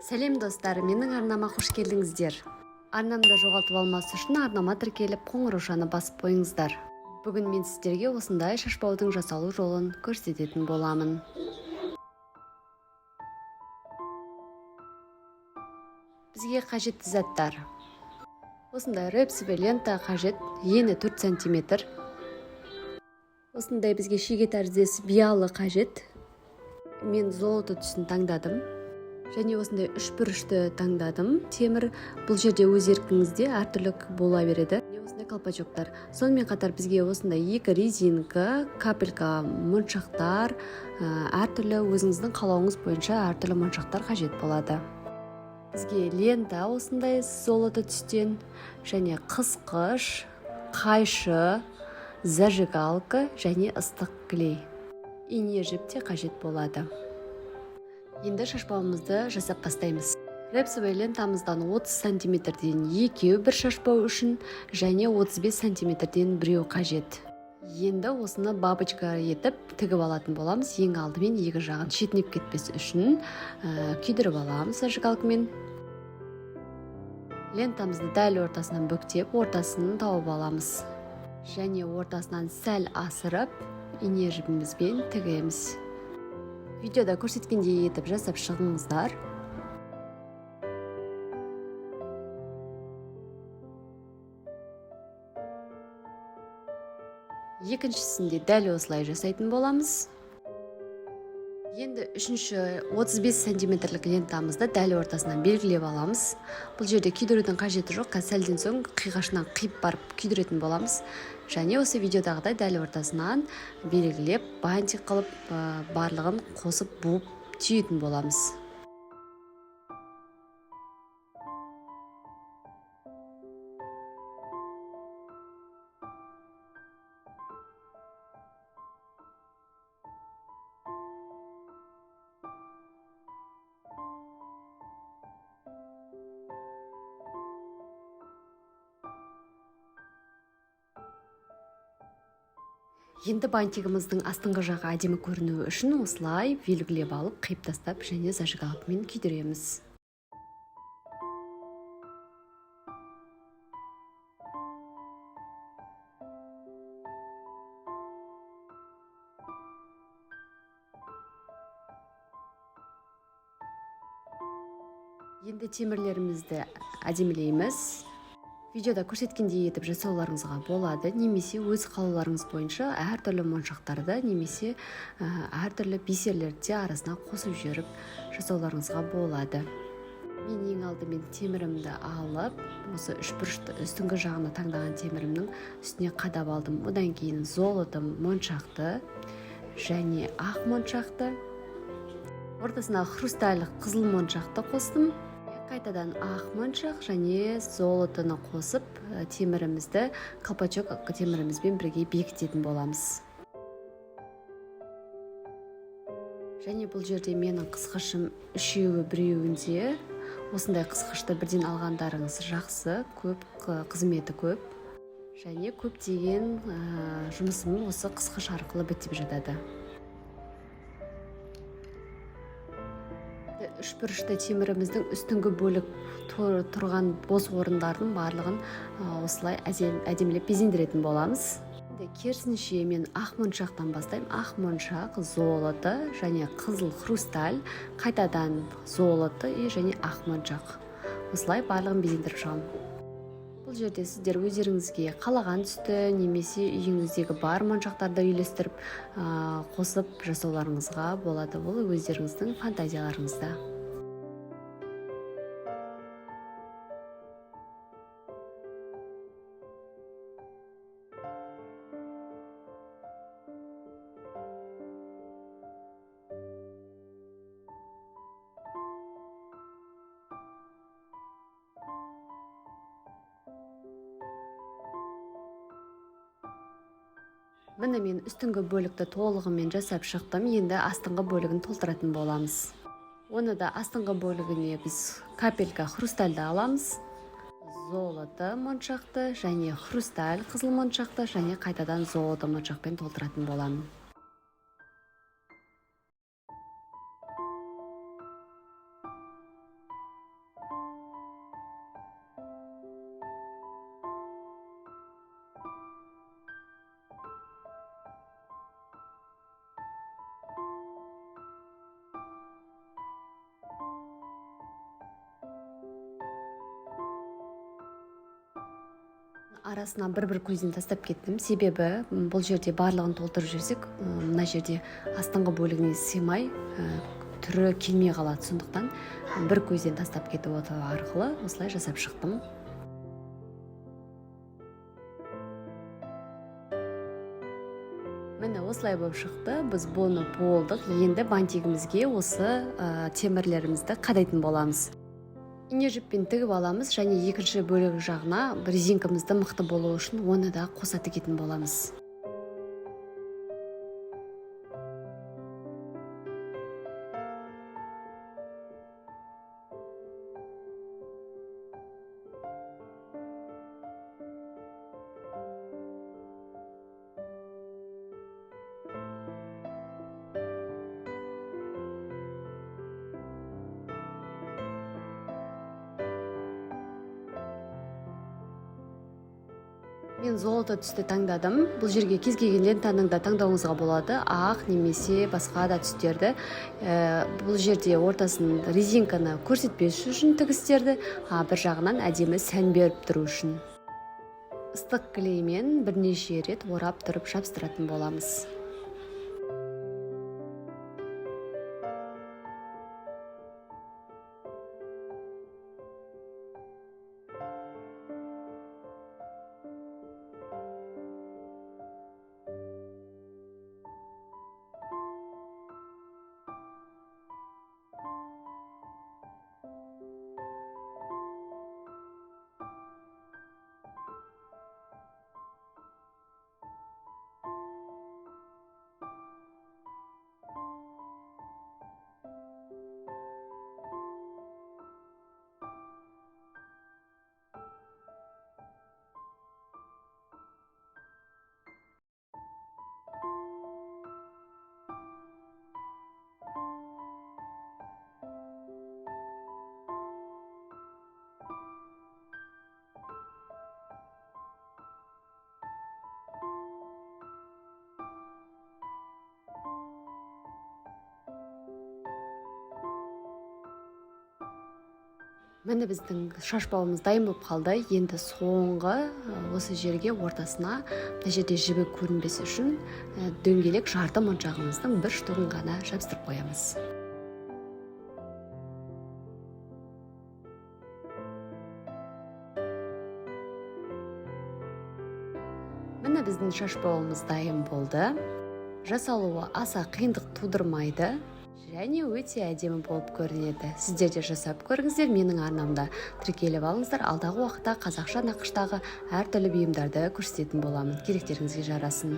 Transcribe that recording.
Сәлем достар, менің арнама қош келдіңіздер. Арнамды жоғалтып алмас үшін арнама тіркеліп қоңыраушаны басып қойыңыздар. Бүгін мен сіздерге осындай шашбаудың жасалу жолын көрсететін боламын. Бізге қажетті заттар: осындай репсовый лента қажет, ені 4 см. Осындай бізге шеге тәріздес биялы қажет. Мен золото түсін таңдадым. Және осындай үшбұрышты таңдадым. Темір бұл жерде өз еркіңізде әртүрлі бола береді. Осындай колпачоктар. Сонымен қатар бізге осындай 2 резинка, капелька моншақтар, әртүрлі өзіңіздің қалауыңыз бойынша әртүрлі моншақтар қажет болады. Бізге лента осындай золото түстен, және қысқыш, қайшы, зажигалка және ыстық клей. Ине жіп те қажет болады. Енді шашбауымызды жасап бастаймыз. Репсовый лентамыздан 30 см-ден екеу бір шашбау үшін, және 35 см-ден біреу қажет. Енді осыны бабочка етіп тігіп алатын боламыз. Ең алдымен екі жағын шетінеп кетпес үшін күйдіріп аламыз зажигалкамен. Лентамызды дәл ортасынан бүктеп, ортасын тауып аламыз. Және ортасынан сәл асырып, ине жібімізбен тігеміз. Видеода көрсеткендей етіп жасап шығыңыздар. Екіншісінде дәл осылай жасайтын боламыз. Енді үшінші 35 см лентамызды дәл ортасынан белгілеп аламыз. Бұл жерде күйдірудің қажеті жоқ, сәлден соң қиғашынан қиып барып күйдіретін боламыз. Және осы видеодағыдай дәл ортасынан белгілеп, бантик қылып, барлығын қосып буып түйетін боламыз. Енді бантигіміздің астыңғы жағы әдемі көрінуі үшін осылай белгілеп алып, қиып тастап, және зажигалкамен күйдіреміз. Енді темірлерімізді әдемілейміз. Видеода көрсеткендей етіп жасауларыңызға болады, немесе өз қалауларыңыз бойынша әртүрлі моншақтарды, немесе әртүрлі бисерлерді арасына қосып жіберіп жасауларыңызға болады. Мен ең алдымен темірімді алып, осы үшбұрышты үстіңгі жағына таңдаған темірімнің үстіне қадап алдым. Одан кейін золото моншақты және ақ моншақты, ортасына хрусталь қызыл моншақты қостым. Қайтадан ақ моншақ және золотоны қосып, темірімізді колпачок темірімізбен бірге бекітетін боламыз. Және бұл жерде менің қысқышым үшеуі біреуінде. Осындай қысқышты бірден алғандарыңыз жақсы, көп қызметі көп. Және көптеген жұмысым осы қысқыш арқылы бітіп жатады. Үшбұрышты теміріміздің үстіңгі бөлік тұрған бос орындардың барлығын осылай әдемілеп безендіретін боламыз. Керісінше мен ақ моншақтан бастаймын. Ақ моншақ, золото және қызыл хрусталь, қайтадан золото және ақ моншақ. Осылай барлығын безендіріп шығамын. Бұл жерде сіздер өздеріңізге қалаған түсті, немесе үйіңіздегі бар моншақтарды үйлестіріп, қосып жасауларыңызға болады. Бұл өздеріңіздің фантазияларыңызда. Міне мен үстіңгі бөлікті толығымен жасап шықтым. Енді астыңғы бөлігін толтыратын боламыз. Оны да астыңғы бөлігіне біз капелька хрустальды аламыз. Золото моншақты және хрусталь қызыл моншақты және қайтадан золото моншақпен толтыратын боламын. арасынан бір көзден тастап кеттім, себебі бұл жерде барлығын толтырып жіберсек, мына жерде астыңғы бөлігіне сыймай түрі келмей қалады. Сондықтан бір көзден тастап кетіп отыру арқылы осылай жасап шықтым. Міне осылай болып шықты. Біз бұны болдық. Енді бантигімізге осы темірлерімізді қадайтын боламыз. Ине жіппен тігіп аламыз, және екінші бөлік жағына резинкамызды мықты болу үшін оны да қоса тігетін боламыз. Мен золото түсті таңдадым. Бұл жерге кез келген лентаның да таңдауыңызға болады. Ақ немесе басқа да түстерді. Бұл жерде ортасын резинканы көрсетпес үшін тігістерді, бір жағынан әдемі сән беріп тұру үшін. Ыстық клеймен бірнеше рет орап тұрып жабыстыратын боламыз. Міне біздің шашбауымыз дайын болып қалды. Енді соңғы осы жерге ортасына, мына жерде жібі көрінбесі үшін дөңгелек жарты моншағымыздың бір штугын ғана жабыстырып қоямыз. Міне біздің шашбауымыз дайын болды. Жасалуы аса қиындық тудырмайды. Және өте әдемі болып көрінеді. Сіздер де жасап көріңіздер, менің арнамда тіркеліп алыңыздар. Алдағы уақытта қазақша нақыштағы әртүрлі бұйымдарды көрсететін боламын. Керектеріңізге жарасын.